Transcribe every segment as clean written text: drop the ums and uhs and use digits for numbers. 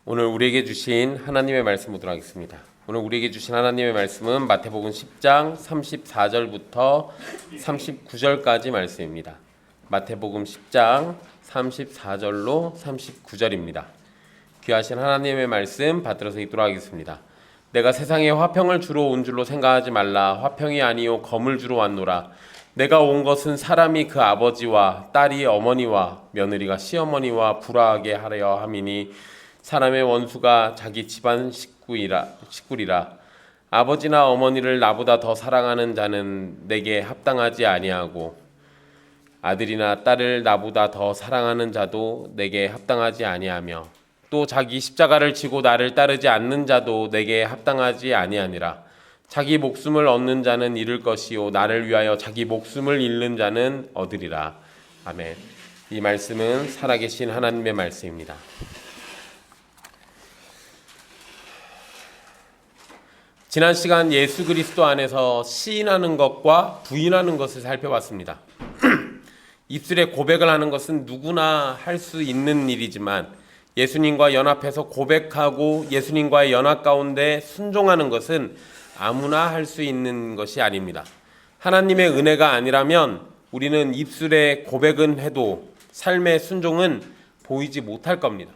오늘 우리에게 주신 하나님의 말씀 보도록 하겠습니다. 오늘 우리에게 주신 하나님의 말씀은 마태복음 10장 34절부터 39절까지 말씀입니다. 마태복음 10장 34절로 39절입니다. 귀하신 하나님의 말씀 받들어서 읽도록 하겠습니다. 내가 세상에 화평을 주러 온 줄로 생각하지 말라. 화평이 아니요 검을 주러 왔노라. 내가 온 것은 사람이 그 아버지와 딸이 어머니와 며느리가 시어머니와 불화하게 하려 함이니 사람의 원수가 자기 집안 식구리라. 아버지나 어머니를 나보다 더 사랑하는 자는 내게 합당하지 아니하고 아들이나 딸을 나보다 더 사랑하는 자도 내게 합당하지 아니하며 또 자기 십자가를 지고 나를 따르지 않는 자도 내게 합당하지 아니하니라. 자기 목숨을 얻는 자는 잃을 것이요 나를 위하여 자기 목숨을 잃는 자는 얻으리라. 아멘. 이 말씀은 살아계신 하나님의 말씀입니다. 지난 시간 예수 그리스도 안에서 시인하는 것과 부인하는 것을 살펴봤습니다. 입술에 고백을 하는 것은 누구나 할 수 있는 일이지만 예수님과 연합해서 고백하고 예수님과의 연합 가운데 순종하는 것은 아무나 할 수 있는 것이 아닙니다. 하나님의 은혜가 아니라면 우리는 입술에 고백은 해도 삶의 순종은 보이지 못할 겁니다.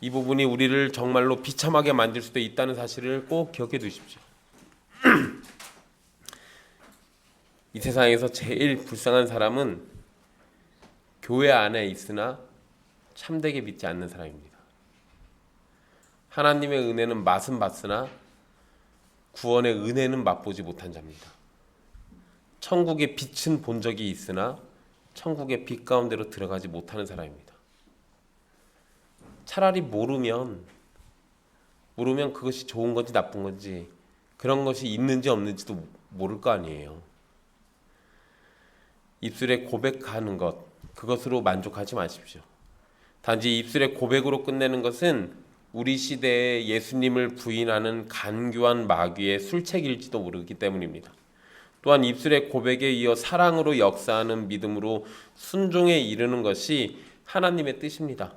이 부분이 우리를 정말로 비참하게 만들 수도 있다는 사실을 꼭 기억해 두십시오. 이 세상에서 제일 불쌍한 사람은 교회 안에 있으나 참되게 믿지 않는 사람입니다. 하나님의 은혜는 맛은 봤으나 구원의 은혜는 맛보지 못한 자입니다. 천국의 빛은 본 적이 있으나 천국의 빛 가운데로 들어가지 못하는 사람입니다. 차라리 모르면 그것이 좋은 건지 나쁜 건지 그런 것이 있는지 없는지도 모를 거 아니에요. 입술에 고백하는 것, 그것으로 만족하지 마십시오. 단지 입술의 고백으로 끝내는 것은 우리 시대에 예수님을 부인하는 간교한 마귀의 술책일지도 모르기 때문입니다. 또한 입술의 고백에 이어 사랑으로 역사하는 믿음으로 순종에 이르는 것이 하나님의 뜻입니다.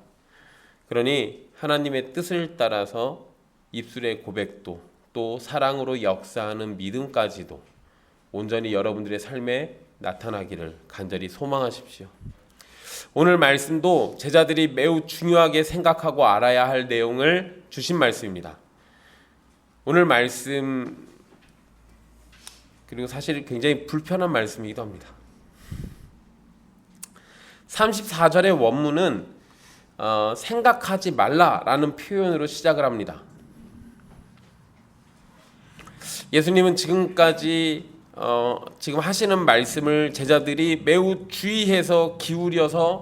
그러니 하나님의 뜻을 따라서 입술의 고백도 또 사랑으로 역사하는 믿음까지도 온전히 여러분들의 삶에 나타나기를 간절히 소망하십시오. 오늘 말씀도 제자들이 매우 중요하게 생각하고 알아야 할 내용을 주신 말씀입니다. 오늘 말씀 그리고 사실 굉장히 불편한 말씀이기도 합니다. 34절의 원문은 생각하지 말라라는 표현으로 시작을 합니다. 예수님은 지금까지 지금 하시는 말씀을 제자들이 매우 주의를 기울여서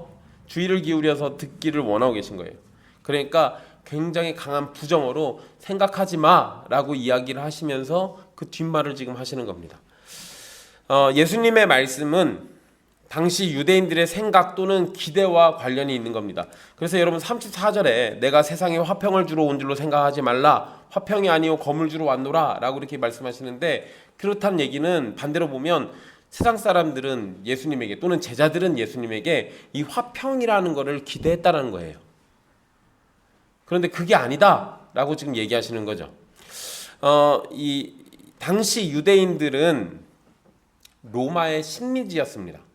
듣기를 원하고 계신 거예요. 그러니까 굉장히 강한 부정어로 생각하지 마라고 이야기를 하시면서 그 뒷말을 지금 하시는 겁니다. 예수님의 말씀은 당시 유대인들의 생각 또는 기대와 관련이 있는 겁니다. 그래서 여러분 34절에 내가 세상에 화평을 주러 온 줄로 생각하지 말라. 화평이 아니요 검을 주러 왔노라 라고 이렇게 말씀하시는데, 그렇다는 얘기는 반대로 보면 세상 사람들은 예수님에게 또는 제자들은 예수님에게 이 화평이라는 것을 기대했다는 거예요. 그런데 그게 아니다 라고 지금 얘기하시는 거죠. 이 당시 유대인들은 로마의 식민지였습니다.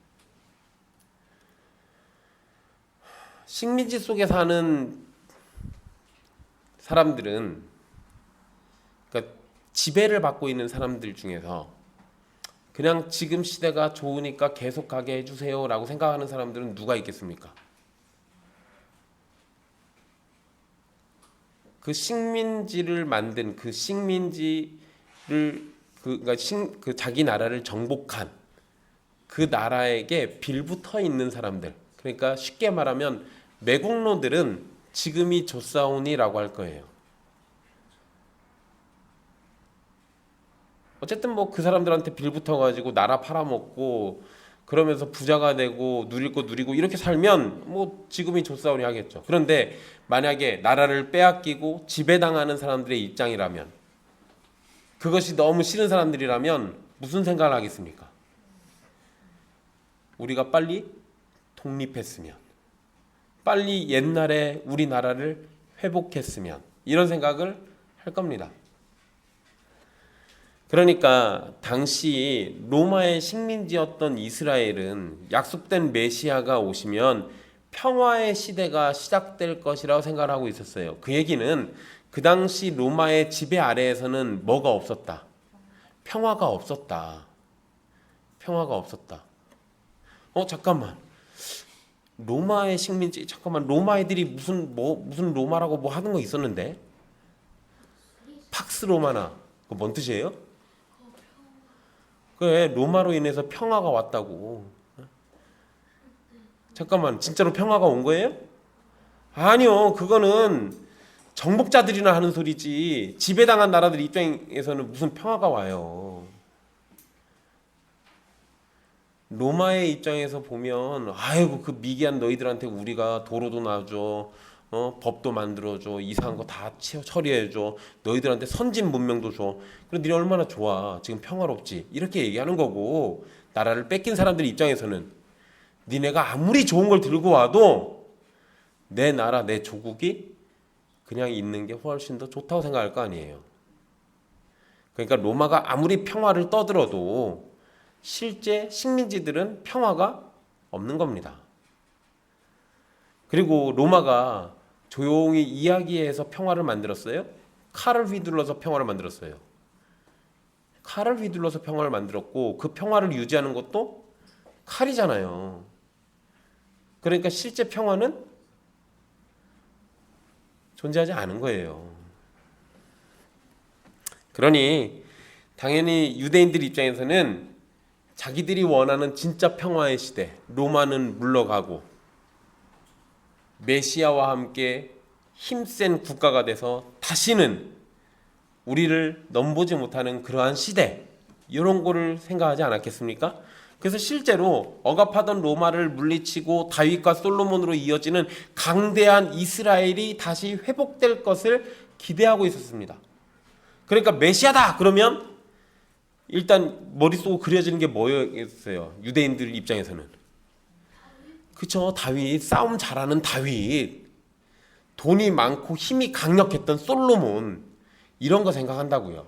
식민지 속에 사는 사람들은, 그러니까 지배를 받고 있는 사람들 중에서 그냥 지금 시대가 좋으니까 계속 가게 해주세요 라고 생각하는 사람들은 누가 있겠습니까? 그 식민지를 만든 그 식민지를 그러니까 자기 나라를 정복한 그 나라에게 빌붙어 있는 사람들, 그러니까 쉽게 말하면 매국노들은 지금이 좋사오니라고 할 거예요. 어쨌든 뭐 그 사람들한테 빌붙어가지고 나라 팔아먹고 그러면서 부자가 되고 누릴 거 누리고 이렇게 살면 뭐 지금이 좋사오니 하겠죠. 그런데 만약에 나라를 빼앗기고 지배당하는 사람들의 입장이라면, 그것이 너무 싫은 사람들이라면 무슨 생각을 하겠습니까? 우리가 빨리 독립했으면, 빨리 옛날에 우리나라를 회복했으면 이런 생각을 할 겁니다. 그러니까 당시 로마의 식민지였던 이스라엘은 약속된 메시아가 오시면 평화의 시대가 시작될 것이라고 생각을 하고 있었어요. 그 얘기는 그 당시 로마의 지배 아래에서는 뭐가 없었다? 평화가 없었다. 평화가 없었다. 잠깐만. 로마의 식민지, 잠깐만. 로마 애들이 무슨 로마라고 뭐 하는 거 있었는데? 팍스 로마나. 그거 뭔 뜻이에요? 그래, 로마로 인해서 평화가 왔다고. 잠깐만, 진짜로 평화가 온 거예요? 아니요, 그거는 정복자들이나 하는 소리지. 지배당한 나라들 입장에서는 무슨 평화가 와요. 로마의 입장에서 보면, 아이고, 그 미개한 너희들한테 우리가 도로도 놔줘, 법도 만들어줘, 이상한 거 다 처리해줘, 너희들한테 선진 문명도 줘. 그럼 니네 얼마나 좋아. 지금 평화롭지. 이렇게 얘기하는 거고, 나라를 뺏긴 사람들 입장에서는 니네가 아무리 좋은 걸 들고 와도 내 나라, 내 조국이 그냥 있는 게 훨씬 더 좋다고 생각할 거 아니에요. 그러니까 로마가 아무리 평화를 떠들어도 실제 식민지들은 평화가 없는 겁니다. 그리고 로마가 조용히 이야기해서 평화를 만들었어요? 칼을 휘둘러서 평화를 만들었어요. 칼을 휘둘러서 평화를 만들었고 그 평화를 유지하는 것도 칼이잖아요. 그러니까 실제 평화는 존재하지 않은 거예요. 그러니 당연히 유대인들 입장에서는 자기들이 원하는 진짜 평화의 시대, 로마는 물러가고 메시아와 함께 힘센 국가가 돼서 다시는 우리를 넘보지 못하는 그러한 시대, 이런 거를 생각하지 않았겠습니까? 그래서 실제로 억압하던 로마를 물리치고 다윗과 솔로몬으로 이어지는 강대한 이스라엘이 다시 회복될 것을 기대하고 있었습니다. 그러니까 메시아다 그러면 일단 머릿속으로 그려지는 게 뭐였어요? 유대인들 입장에서는. 그쵸, 다윗, 싸움 잘하는 다윗, 돈이 많고 힘이 강력했던 솔로몬, 이런 거 생각한다고요.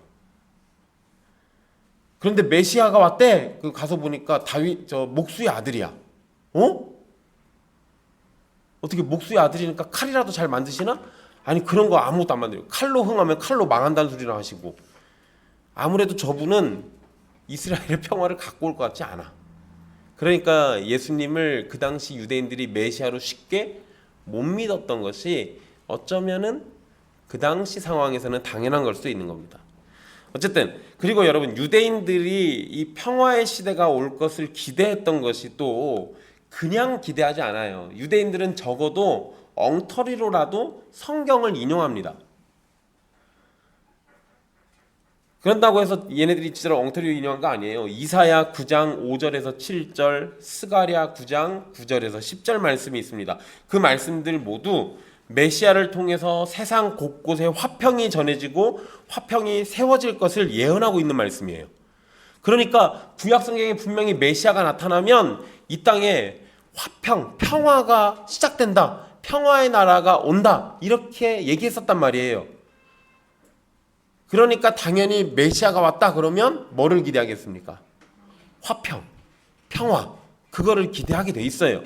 그런데 메시아가 왔대. 그 가서 보니까 다윗 목수의 아들이야. 어떻게 목수의 아들이니까 칼이라도 잘 만드시나? 아니 그런 거 아무것도 안 만들어요. 칼로 흥하면 칼로 망한다는 소리나 하시고. 아무래도 저분은 이스라엘의 평화를 갖고 올 것 같지 않아. 그러니까 예수님을 그 당시 유대인들이 메시아로 쉽게 못 믿었던 것이 어쩌면은 그 당시 상황에서는 당연한 걸 수도 있는 겁니다. 어쨌든 그리고 여러분, 유대인들이 이 평화의 시대가 올 것을 기대했던 것이 또 그냥 기대하지 않아요. 유대인들은 적어도 엉터리로라도 성경을 인용합니다. 그런다고 해서 얘네들이 진짜로 엉터리로 인용한 거 아니에요. 이사야 9장 5절에서 7절, 스가랴 9장 9절에서 10절 말씀이 있습니다. 그 말씀들 모두 메시아를 통해서 세상 곳곳에 화평이 전해지고 화평이 세워질 것을 예언하고 있는 말씀이에요. 그러니까 구약 성경에 분명히 메시아가 나타나면 이 땅에 화평, 평화가 시작된다, 평화의 나라가 온다, 이렇게 얘기했었단 말이에요. 그러니까 당연히 메시아가 왔다 그러면 뭐를 기대하겠습니까? 화평, 평화, 그거를 기대하게 돼 있어요.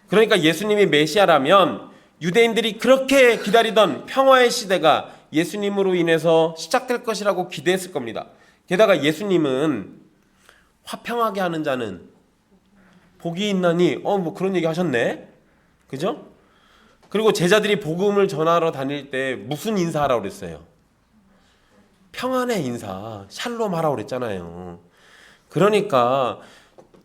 그러니까 예수님이 메시아라면 유대인들이 그렇게 기다리던 평화의 시대가 예수님으로 인해서 시작될 것이라고 기대했을 겁니다. 게다가 예수님은 화평하게 하는 자는 복이 있나니 뭐 그런 얘기 하셨네. 그죠? 그리고 제자들이 복음을 전하러 다닐 때 무슨 인사하라고 그랬어요? 평안의 인사, 샬롬 하라고 그랬잖아요. 그러니까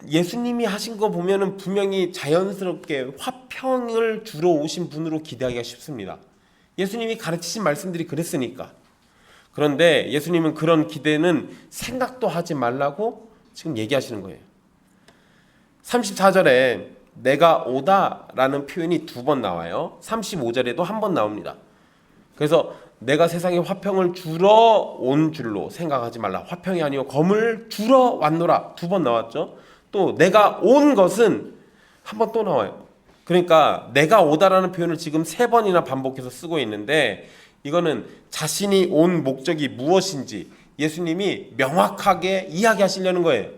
예수님이 하신 거 보면은 분명히 자연스럽게 화평을 주러 오신 분으로 기대하기가 쉽습니다. 예수님이 가르치신 말씀들이 그랬으니까. 그런데 예수님은 그런 기대는 생각도 하지 말라고 지금 얘기하시는 거예요. 34절에 내가 오다라는 표현이 2번 나와요. 35절에도 1번 나옵니다. 그래서 내가 세상에 화평을 주러 온 줄로 생각하지 말라. 화평이 아니요 검을 주러 왔노라. 2번 나왔죠. 또 내가 온 것은 1번 또 나와요. 그러니까 내가 오다라는 표현을 지금 3번이나 반복해서 쓰고 있는데 이거는 자신이 온 목적이 무엇인지 예수님이 명확하게 이야기하시려는 거예요.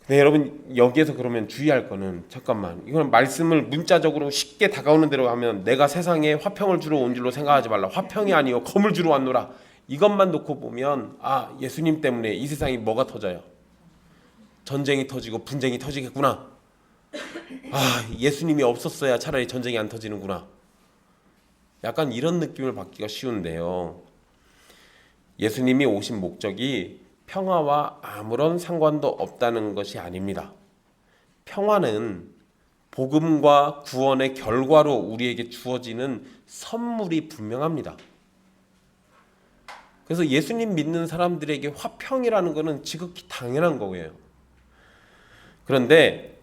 네, 여러분 여기에서 그러면 주의할 거는 잠깐만 이건 말씀을 문자적으로 쉽게 다가오는 대로 하면 내가 세상에 화평을 주러 온 줄로 생각하지 말라. 화평이 아니요 검을 주러 왔노라. 이것만 놓고 보면 예수님 때문에 이 세상이 뭐가 터져요? 전쟁이 터지고 분쟁이 터지겠구나. 예수님이 없었어야 차라리 전쟁이 안 터지는구나. 약간 이런 느낌을 받기가 쉬운데요. 예수님이 오신 목적이 평화와 아무런 상관도 없다는 것이 아닙니다. 평화는 복음과 구원의 결과로 우리에게 주어지는 선물이 분명합니다. 그래서 예수님 믿는 사람들에게 화평이라는 것은 지극히 당연한 거예요. 그런데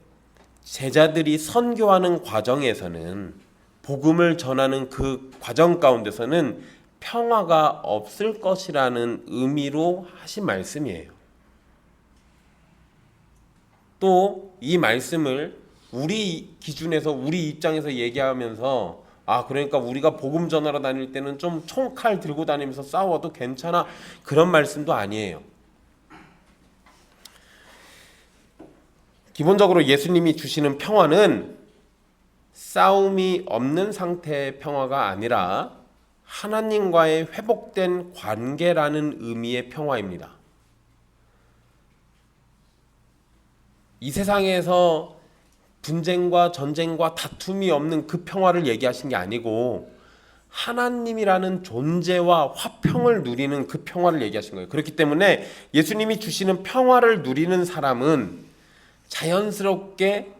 제자들이 선교하는 과정에서는 복음을 전하는 그 과정 가운데서는 평화가 없을 것이라는 의미로 하신 말씀이에요. 또 이 말씀을 우리 기준에서 우리 입장에서 얘기하면서 그러니까 우리가 복음 전하러 다닐 때는 좀 총칼 들고 다니면서 싸워도 괜찮아 그런 말씀도 아니에요. 기본적으로 예수님이 주시는 평화는 싸움이 없는 상태의 평화가 아니라 하나님과의 회복된 관계라는 의미의 평화입니다. 이 세상에서 분쟁과 전쟁과 다툼이 없는 그 평화를 얘기하신 게 아니고 하나님이라는 존재와 화평을 누리는 그 평화를 얘기하신 거예요. 그렇기 때문에 예수님이 주시는 평화를 누리는 사람은 자연스럽게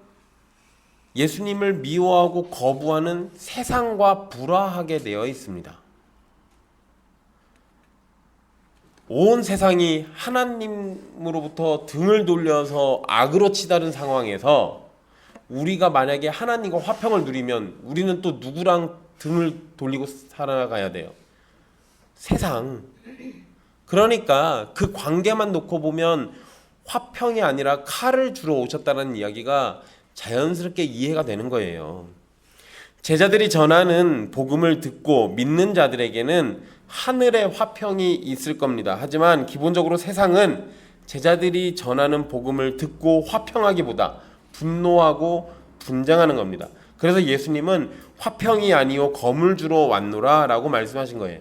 예수님을 미워하고 거부하는 세상과 불화하게 되어 있습니다. 온 세상이 하나님으로부터 등을 돌려서 악으로 치달은 상황에서 우리가 만약에 하나님과 화평을 누리면 우리는 또 누구랑 등을 돌리고 살아가야 돼요? 세상. 그러니까 그 관계만 놓고 보면 화평이 아니라 칼을 주러 오셨다는 이야기가 자연스럽게 이해가 되는 거예요. 제자들이 전하는 복음을 듣고 믿는 자들에게는 하늘의 화평이 있을 겁니다. 하지만 기본적으로 세상은 제자들이 전하는 복음을 듣고 화평하기보다 분노하고 분쟁하는 겁니다. 그래서 예수님은 화평이 아니요 검을 주러 왔노라 라고 말씀하신 거예요.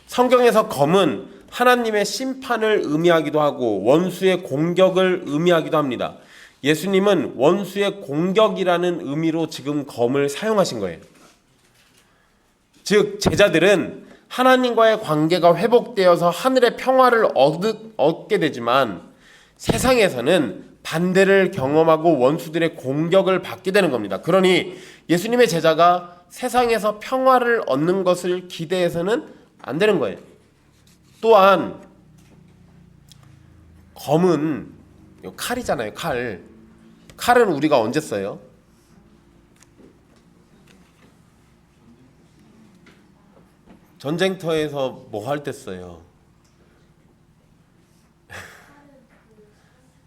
성경에서 검은 하나님의 심판을 의미하기도 하고 원수의 공격을 의미하기도 합니다. 예수님은 원수의 공격이라는 의미로 지금 검을 사용하신 거예요. 즉 제자들은 하나님과의 관계가 회복되어서 하늘의 평화를 얻게 되지만 세상에서는 반대를 경험하고 원수들의 공격을 받게 되는 겁니다. 그러니 예수님의 제자가 세상에서 평화를 얻는 것을 기대해서는 안 되는 거예요. 또한 검은 칼이잖아요. 칼은 우리가 언제 써요? 전쟁터에서 뭐 할 때 써요?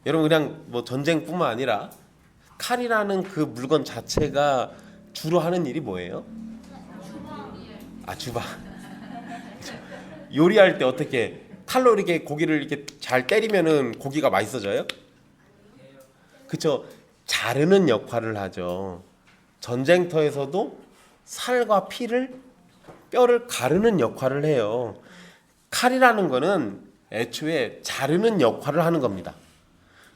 여러분 그냥 뭐 전쟁뿐만 아니라 칼이라는 그 물건 자체가 주로 하는 일이 뭐예요? 주방. 요리할 때 어떻게 칼로 이렇게 고기를 이렇게 잘 때리면은 고기가 맛있어져요? 그쵸? 자르는 역할을 하죠. 전쟁터에서도 살과 뼈를 가르는 역할을 해요. 칼이라는 거는 애초에 자르는 역할을 하는 겁니다.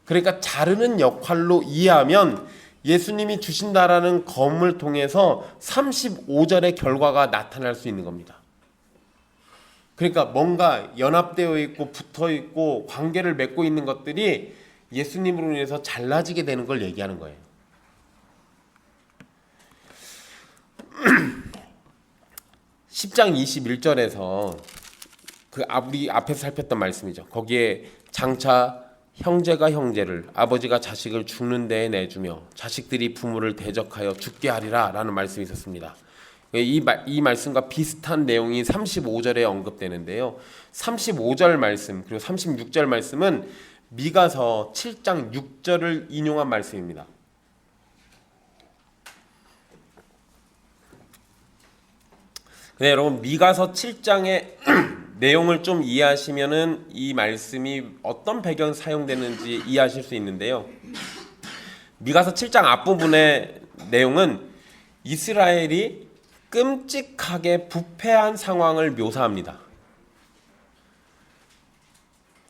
그러니까 자르는 역할로 이해하면 예수님이 주신다라는 검을 통해서 35절의 결과가 나타날 수 있는 겁니다. 그러니까 뭔가 연합되어 있고 붙어 있고 관계를 맺고 있는 것들이 예수님으로 인해서 잘라지게 되는 걸 얘기하는 거예요. 10장 21절에서 우리 앞에서 살폈던 말씀이죠. 거기에 장차 형제가 형제를 아버지가 자식을 죽는 데에 내주며 자식들이 부모를 대적하여 죽게 하리라 라는 말씀이 있었습니다. 이 말씀과 비슷한 내용이 35절에 언급되는데요. 35절 말씀 그리고 36절 말씀은 미가서 7장 6절을 인용한 말씀입니다. 네, 여러분 미가서 7장의 내용을 좀 이해하시면은 이 말씀이 어떤 배경 사용되는지 이해하실 수 있는데요. 미가서 7장 앞부분의 내용은 이스라엘이 끔찍하게 부패한 상황을 묘사합니다.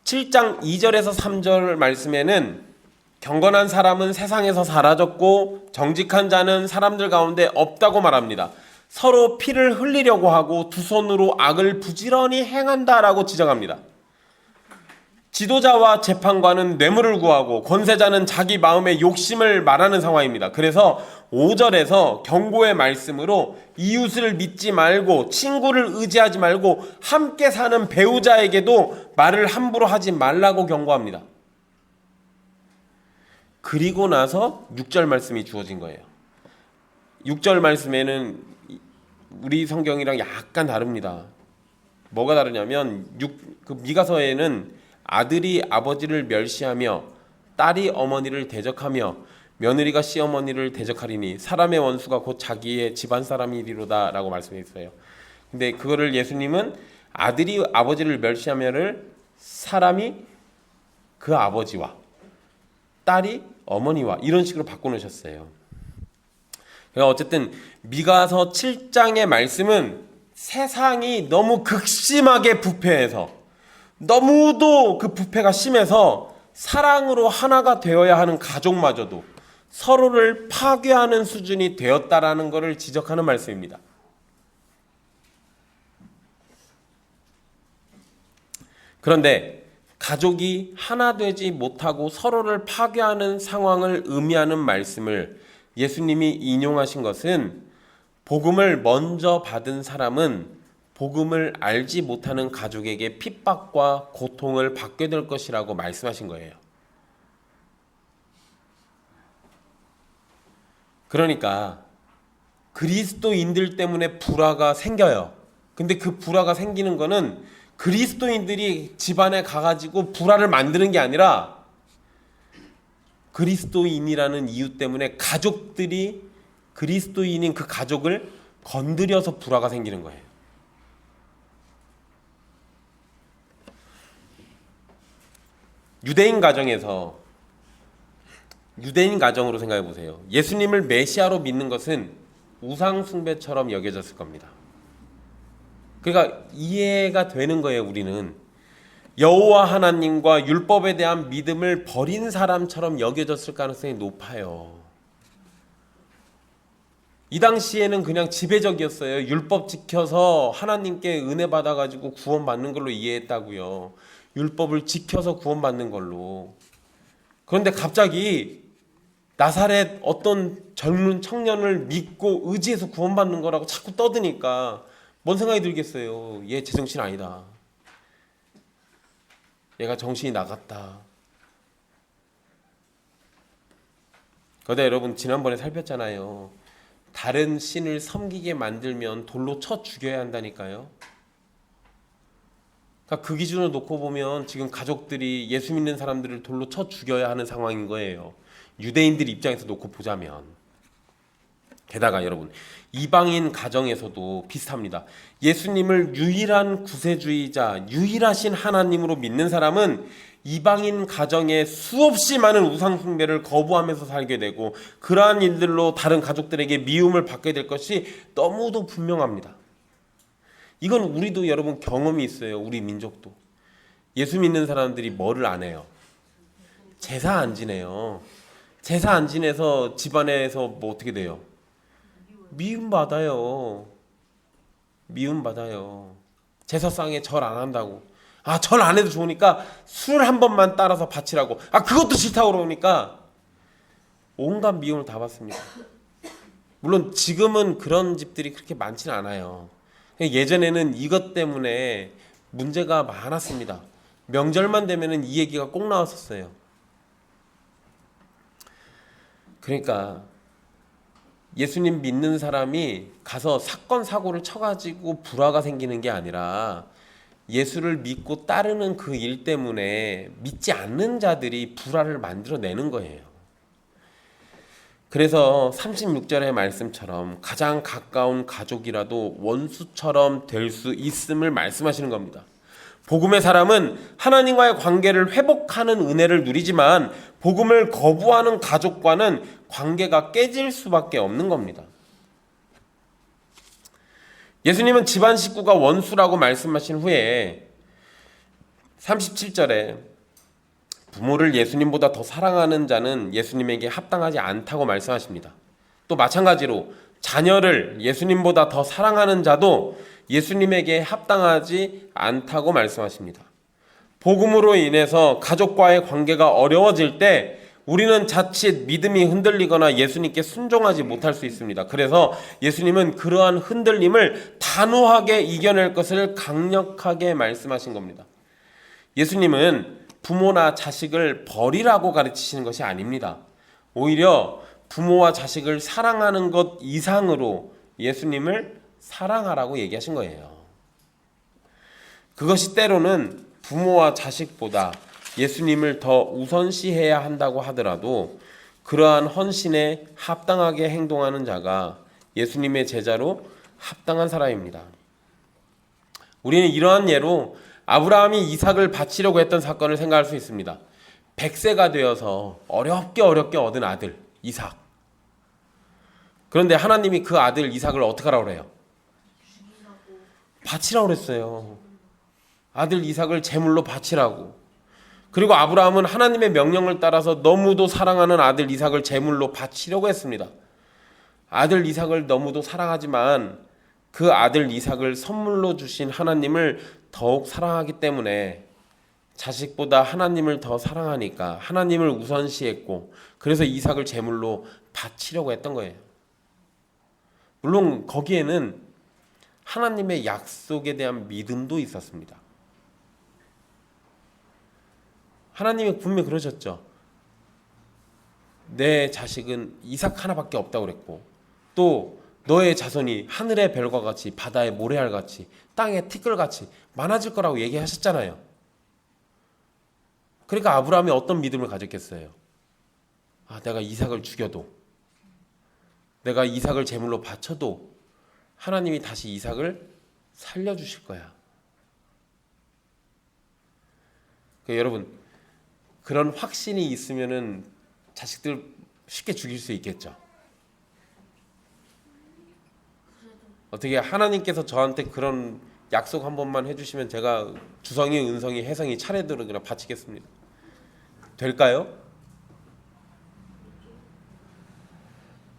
7장 2절에서 3절 말씀에는 경건한 사람은 세상에서 사라졌고 정직한 자는 사람들 가운데 없다고 말합니다. 서로 피를 흘리려고 하고 두 손으로 악을 부지런히 행한다라고 지적합니다. 지도자와 재판관은 뇌물을 구하고 권세자는 자기 마음의 욕심을 말하는 상황입니다. 그래서 5절에서 경고의 말씀으로 이웃을 믿지 말고 친구를 의지하지 말고 함께 사는 배우자에게도 말을 함부로 하지 말라고 경고합니다. 그리고 나서 6절 말씀이 주어진 거예요. 6절 말씀에는 우리 성경이랑 약간 다릅니다. 뭐가 다르냐면 미가서에는 아들이 아버지를 멸시하며 딸이 어머니를 대적하며 며느리가 시어머니를 대적하리니 사람의 원수가 곧 자기의 집안 사람이리로다 라고 말씀했어요. 근데 그거를 예수님은 아들이 아버지를 멸시하며를 사람이 그 아버지와 딸이 어머니와 이런 식으로 바꿔놓으셨어요. 그러니까 어쨌든 미가서 7장의 말씀은 세상이 너무 극심하게 부패해서 너무도 그 부패가 심해서 사랑으로 하나가 되어야 하는 가족마저도 서로를 파괴하는 수준이 되었다라는 것을 지적하는 말씀입니다. 그런데 가족이 하나 되지 못하고 서로를 파괴하는 상황을 의미하는 말씀을 예수님이 인용하신 것은 복음을 먼저 받은 사람은 복음을 알지 못하는 가족에게 핍박과 고통을 받게 될 것이라고 말씀하신 거예요. 그러니까 그리스도인들 때문에 불화가 생겨요. 근데 그 불화가 생기는 거는 그리스도인들이 집안에 가가지고 불화를 만드는 게 아니라 그리스도인이라는 이유 때문에 가족들이 그리스도인인 그 가족을 건드려서 불화가 생기는 거예요. 유대인 가정으로 생각해 보세요. 예수님을 메시아로 믿는 것은 우상 숭배처럼 여겨졌을 겁니다. 그러니까 이해가 되는 거예요. 우리는 여호와 하나님과 율법에 대한 믿음을 버린 사람처럼 여겨졌을 가능성이 높아요. 이 당시에는 그냥 지배적이었어요. 율법 지켜서 하나님께 은혜 받아가지고 구원받는 걸로 이해했다고요. 율법을 지켜서 구원받는 걸로. 그런데 갑자기 나사렛 어떤 젊은 청년을 믿고 의지해서 구원받는 거라고 자꾸 떠드니까 뭔 생각이 들겠어요. 얘 제정신 아니다. 얘가 정신이 나갔다. 그런데 여러분 지난번에 살폈잖아요. 다른 신을 섬기게 만들면 돌로 쳐 죽여야 한다니까요. 그러니까 그 기준으로 놓고 보면 지금 가족들이 예수 믿는 사람들을 돌로 쳐 죽여야 하는 상황인 거예요. 유대인들 입장에서 놓고 보자면. 게다가 여러분 이방인 가정에서도 비슷합니다. 예수님을 유일한 구세주이자 유일하신 하나님으로 믿는 사람은 이방인 가정에 수없이 많은 우상 숭배를 거부하면서 살게 되고 그러한 일들로 다른 가족들에게 미움을 받게 될 것이 너무도 분명합니다. 이건 우리도 여러분 경험이 있어요. 우리 민족도. 예수 믿는 사람들이 뭐를 안 해요? 제사 안 지내요. 제사 안 지내서 집안에서 뭐 어떻게 돼요? 미움 받아요. 미움 받아요. 제사상에 절 안 한다고. 아, 절 안 해도 좋으니까 술 한 번만 따라서 바치라고. 아, 그것도 싫다고 그러니까 온갖 미움을 다 받습니다. 물론 지금은 그런 집들이 그렇게 많지는 않아요. 예전에는 이것 때문에 문제가 많았습니다. 명절만 되면은 이 얘기가 꼭 나왔었어요. 그러니까 예수님 믿는 사람이 가서 사건 사고를 쳐가지고 불화가 생기는 게 아니라 예수를 믿고 따르는 그 일 때문에 믿지 않는 자들이 불화를 만들어내는 거예요. 그래서 36절의 말씀처럼 가장 가까운 가족이라도 원수처럼 될 수 있음을 말씀하시는 겁니다. 복음의 사람은 하나님과의 관계를 회복하는 은혜를 누리지만 복음을 거부하는 가족과는 관계가 깨질 수밖에 없는 겁니다. 예수님은 집안 식구가 원수라고 말씀하신 후에 37절에 부모를 예수님보다 더 사랑하는 자는 예수님에게 합당하지 않다고 말씀하십니다. 또 마찬가지로 자녀를 예수님보다 더 사랑하는 자도 예수님에게 합당하지 않다고 말씀하십니다. 복음으로 인해서 가족과의 관계가 어려워질 때 우리는 자칫 믿음이 흔들리거나 예수님께 순종하지 못할 수 있습니다. 그래서 예수님은 그러한 흔들림을 단호하게 이겨낼 것을 강력하게 말씀하신 겁니다. 예수님은 부모나 자식을 버리라고 가르치시는 것이 아닙니다. 오히려 부모와 자식을 사랑하는 것 이상으로 예수님을 사랑하라고 얘기하신 거예요. 그것이 때로는 부모와 자식보다 예수님을 더 우선시해야 한다고 하더라도 그러한 헌신에 합당하게 행동하는 자가 예수님의 제자로 합당한 사람입니다. 우리는 이러한 예로 아브라함이 이삭을 바치려고 했던 사건을 생각할 수 있습니다. 100세가 되어서 어렵게 얻은 아들 이삭. 그런데 하나님이 그 아들 이삭을 어떻게 하라고 그래요? 바치라고 그랬어요. 아들 이삭을 제물로 바치라고. 그리고 아브라함은 하나님의 명령을 따라서 너무도 사랑하는 아들 이삭을 제물로 바치려고 했습니다. 아들 이삭을 너무도 사랑하지만 그 아들 이삭을 선물로 주신 하나님을 더욱 사랑하기 때문에 자식보다 하나님을 더 사랑하니까 하나님을 우선시했고 그래서 이삭을 제물로 바치려고 했던 거예요. 물론 거기에는 하나님의 약속에 대한 믿음도 있었습니다. 하나님이 분명히 그러셨죠. 내 자식은 이삭 하나밖에 없다고 그랬고 또 너의 자손이 하늘의 별과 같이 바다의 모래알같이 땅의 티끌같이 많아질 거라고 얘기하셨잖아요. 그러니까 아브라함이 어떤 믿음을 가졌겠어요? 내가 이삭을 죽여도 내가 이삭을 제물로 바쳐도 하나님이 다시 이삭을 살려주실 거야. 그러니까 여러분 그런 확신이 있으면은 자식들 쉽게 죽일 수 있겠죠. 어떻게 하나님께서 저한테 그런 약속 한 번만 해주시면 제가 주성이, 은성이, 혜성이 차례대로 그냥 바치겠습니다. 될까요?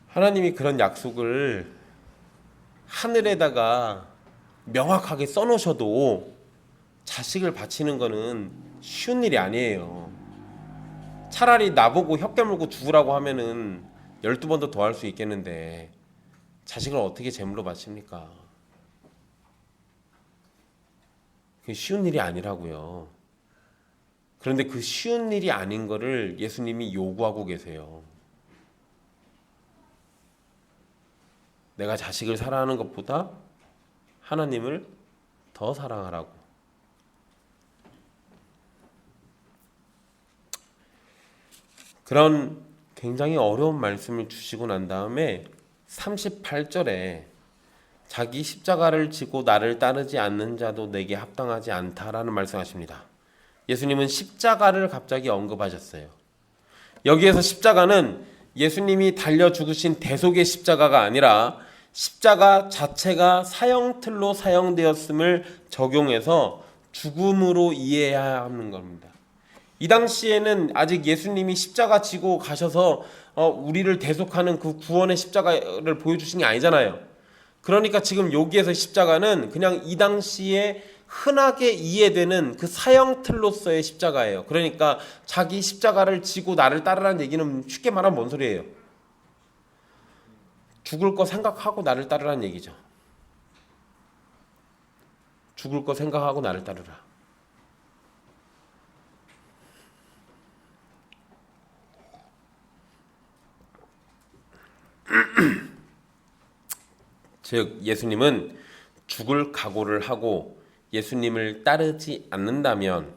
하나님이 그런 약속을 하늘에다가 명확하게 써놓으셔도 자식을 바치는 거는 쉬운 일이 아니에요. 차라리 나보고 혀 깨물고 죽으라고 하면은 12번도 더 할 수 있겠는데 자식을 어떻게 제물로 바칩니까? 그게 쉬운 일이 아니라고요. 그런데 그 쉬운 일이 아닌 거를 예수님이 요구하고 계세요. 내가 자식을 사랑하는 것보다 하나님을 더 사랑하라고. 그런 굉장히 어려운 말씀을 주시고 난 다음에 38절에 자기 십자가를 지고 나를 따르지 않는 자도 내게 합당하지 않다라는 말씀하십니다. 예수님은 십자가를 갑자기 언급하셨어요. 여기에서 십자가는 예수님이 달려 죽으신 대속의 십자가가 아니라 십자가 자체가 사형틀로 사용되었음을 적용해서 죽음으로 이해해야 하는 겁니다. 이 당시에는 아직 예수님이 십자가 지고 가셔서 우리를 대속하는 그 구원의 십자가를 보여주신 게 아니잖아요. 그러니까 지금 여기에서 십자가는 그냥 이 당시에 흔하게 이해되는 그 사형틀로서의 십자가예요. 그러니까 자기 십자가를 지고 나를 따르라는 얘기는 쉽게 말하면 뭔 소리예요? 죽을 거 생각하고 나를 따르라는 얘기죠. 죽을 거 생각하고 나를 따르라. 즉 예수님은 죽을 각오를 하고 예수님을 따르지 않는다면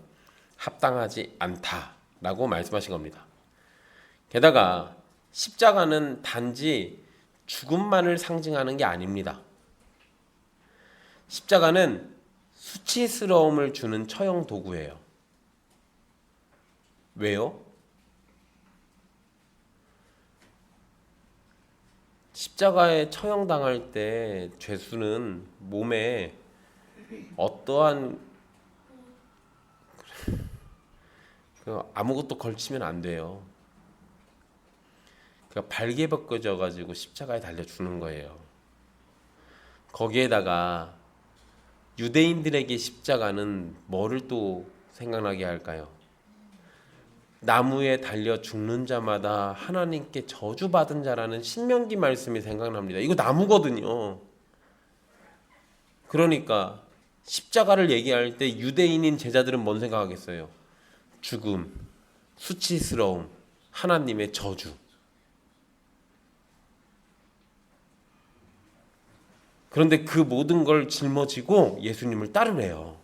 합당하지 않다라고 말씀하신 겁니다. 게다가 십자가는 단지 죽음만을 상징하는 게 아닙니다. 십자가는 수치스러움을 주는 처형 도구예요. 왜요? 십자가에 처형당할 때 죄수는 몸에 어떠한 아무것도 걸치면 안 돼요. 그러니까 발개 벗겨져 가지고 십자가에 달려 죽는 거예요. 거기에다가 유대인들에게 십자가는 뭐를 또 생각나게 할까요? 나무에 달려 죽는 자마다 하나님께 저주받은 자라는 신명기 말씀이 생각납니다. 이거 나무거든요. 그러니까 십자가를 얘기할 때 유대인인 제자들은 뭔 생각하겠어요? 죽음, 수치스러움, 하나님의 저주. 그런데 그 모든 걸 짊어지고 예수님을 따르래요.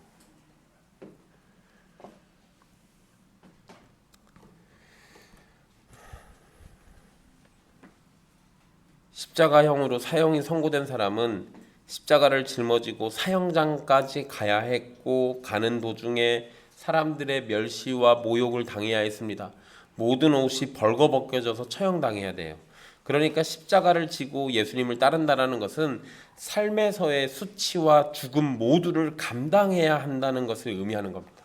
십자가형으로 사형이 선고된 사람은 십자가를 짊어지고 사형장까지 가야 했고, 가는 도중에 사람들의 멸시와 모욕을 당해야 했습니다. 모든 옷이 벌거벗겨져서 처형당해야 돼요. 그러니까 십자가를 지고 예수님을 따른다는 것은 삶에서의 수치와 죽음 모두를 감당해야 한다는 것을 의미하는 겁니다.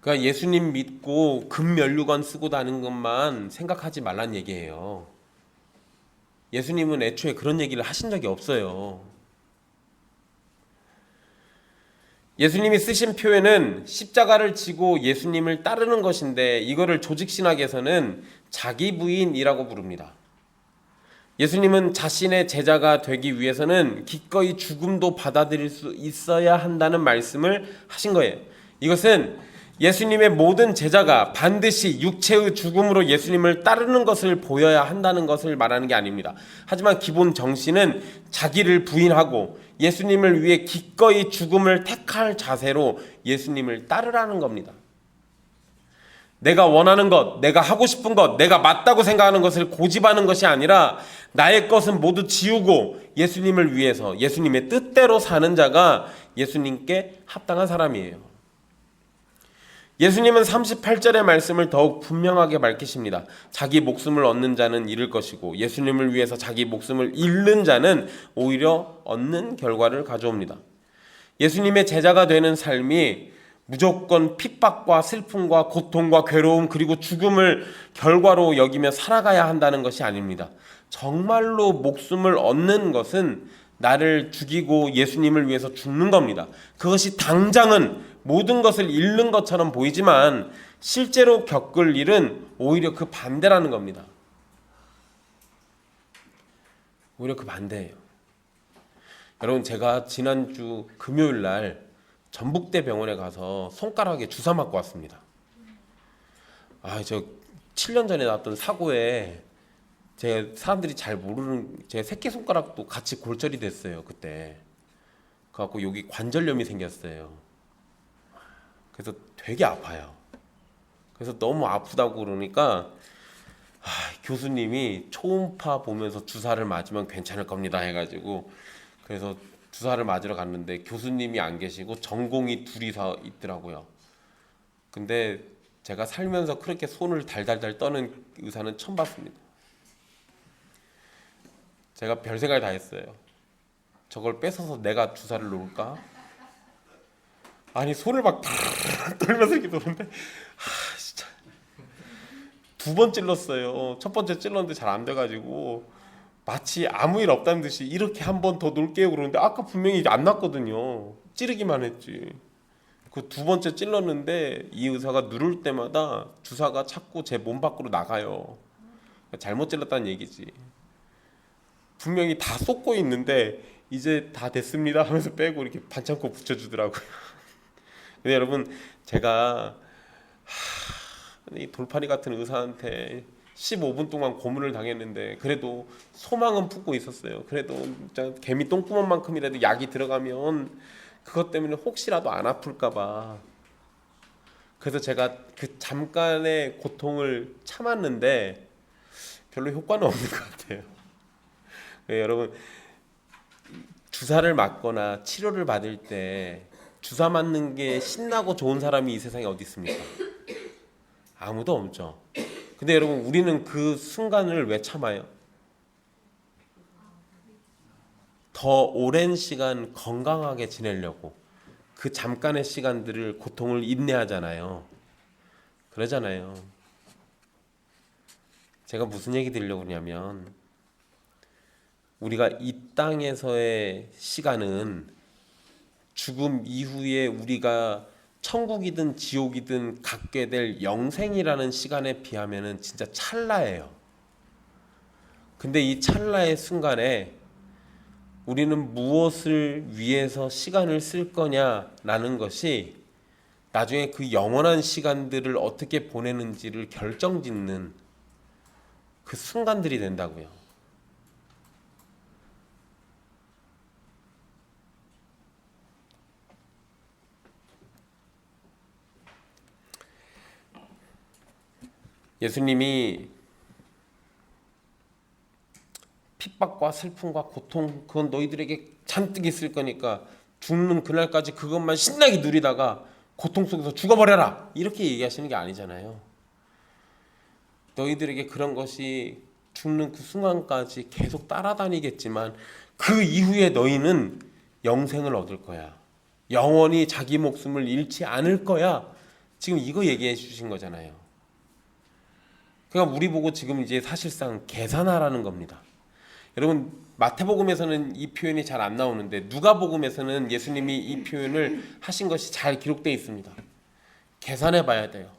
그러니까 예수님 믿고 금면류관 쓰고 다니는 것만 생각하지 말란 얘기예요. 예수님은 애초에 그런 얘기를 하신 적이 없어요. 예수님이 쓰신 표현은 십자가를 지고 예수님을 따르는 것인데, 이거를 조직신학에서는 자기 부인이라고 부릅니다. 예수님은 자신의 제자가 되기 위해서는 기꺼이 죽음도 받아들일 수 있어야 한다는 말씀을 하신 거예요. 이것은 예수님의 모든 제자가 반드시 육체의 죽음으로 예수님을 따르는 것을 보여야 한다는 것을 말하는 게 아닙니다. 하지만 기본 정신은 자기를 부인하고 예수님을 위해 기꺼이 죽음을 택할 자세로 예수님을 따르라는 겁니다. 내가 원하는 것, 내가 하고 싶은 것, 내가 맞다고 생각하는 것을 고집하는 것이 아니라 나의 것은 모두 지우고 예수님을 위해서 예수님의 뜻대로 사는 자가 예수님께 합당한 사람이에요. 예수님은 38절의 말씀을 더욱 분명하게 밝히십니다. 자기 목숨을 얻는 자는 잃을 것이고 예수님을 위해서 자기 목숨을 잃는 자는 오히려 얻는 결과를 가져옵니다. 예수님의 제자가 되는 삶이 무조건 핍박과 슬픔과 고통과 괴로움 그리고 죽음을 결과로 여기며 살아가야 한다는 것이 아닙니다. 정말로 목숨을 얻는 것은 나를 죽이고 예수님을 위해서 죽는 겁니다. 그것이 당장은 모든 것을 잃는 것처럼 보이지만 실제로 겪을 일은 오히려 그 반대라는 겁니다. 오히려 그 반대예요. 여러분, 제가 지난주 금요일 날 전북대 병원에 가서 손가락에 주사 맞고 왔습니다. 저 7년 전에 났던 사고에 제 사람들이 잘 모르는 제 새끼손가락도 같이 골절이 됐어요. 그때 그래갖고 여기 관절염이 생겼어요. 그래서 되게 아파요. 그래서 너무 아프다고 그러니까 교수님이 초음파 보면서 주사를 맞으면 괜찮을 겁니다 해가지고, 그래서 주사를 맞으러 갔는데 교수님이 안 계시고 전공이 둘이서 있더라고요. 근데 제가 살면서 그렇게 손을 달달달 떠는 의사는 처음 봤습니다. 제가 별 생각을 다 했어요. 저걸 뺏어서 내가 주사를 놓을까? 아니, 손을 막 떨면서 이렇게 놓는데 진짜 두 번 찔렀어요. 첫 번째 찔렀는데 잘 안 돼가지고 마치 아무 일 없다는 듯이 이렇게 한 번 더 놓을게요 그러는데 아까 분명히 안 났거든요. 찌르기만 했지. 그 두 번째 찔렀는데 이 의사가 누를 때마다 주사가 자꾸 제 몸 밖으로 나가요. 잘못 찔렀다는 얘기지. 분명히 다 쏟고 있는데 이제 다 됐습니다 하면서 빼고 이렇게 반창고 붙여주더라고요. 근데 여러분, 제가 이 돌팔이 같은 의사한테 15분 동안 고문을 당했는데 그래도 소망은 품고 있었어요. 그래도 진짜 개미 똥구멍만큼이라도 약이 들어가면 그것 때문에 혹시라도 안 아플까 봐. 그래서 제가 그 잠깐의 고통을 참았는데 별로 효과는 없는 것 같아요. 여러분, 주사를 맞거나 치료를 받을 때 주사 맞는 게 신나고 좋은 사람이 이 세상에 어디 있습니까? 아무도 없죠. 근데 여러분, 우리는 그 순간을 왜 참아요? 더 오랜 시간 건강하게 지내려고 그 잠깐의 시간들을 고통을 인내하잖아요. 그러잖아요. 제가 무슨 얘기 드리려고 그러냐면 우리가 이 땅에서의 시간은 죽음 이후에 우리가 천국이든 지옥이든 갖게 될 영생이라는 시간에 비하면은 진짜 찰나예요. 근데 이 찰나의 순간에 우리는 무엇을 위해서 시간을 쓸 거냐라는 것이 나중에 그 영원한 시간들을 어떻게 보내는지를 결정짓는 그 순간들이 된다고요. 예수님이 핍박과 슬픔과 고통 그건 너희들에게 잔뜩 있을 거니까 죽는 그날까지 그것만 신나게 누리다가 고통 속에서 죽어버려라 이렇게 얘기하시는 게 아니잖아요. 너희들에게 그런 것이 죽는 그 순간까지 계속 따라다니겠지만 그 이후에 너희는 영생을 얻을 거야. 영원히 자기 목숨을 잃지 않을 거야. 지금 이거 얘기해 주신 거잖아요. 그러니까 우리 보고 지금 이제 사실상 계산하라는 겁니다. 여러분, 마태복음에서는 이 표현이 잘 안 나오는데 누가복음에서는 예수님이 이 표현을 하신 것이 잘 기록되어 있습니다. 계산해 봐야 돼요.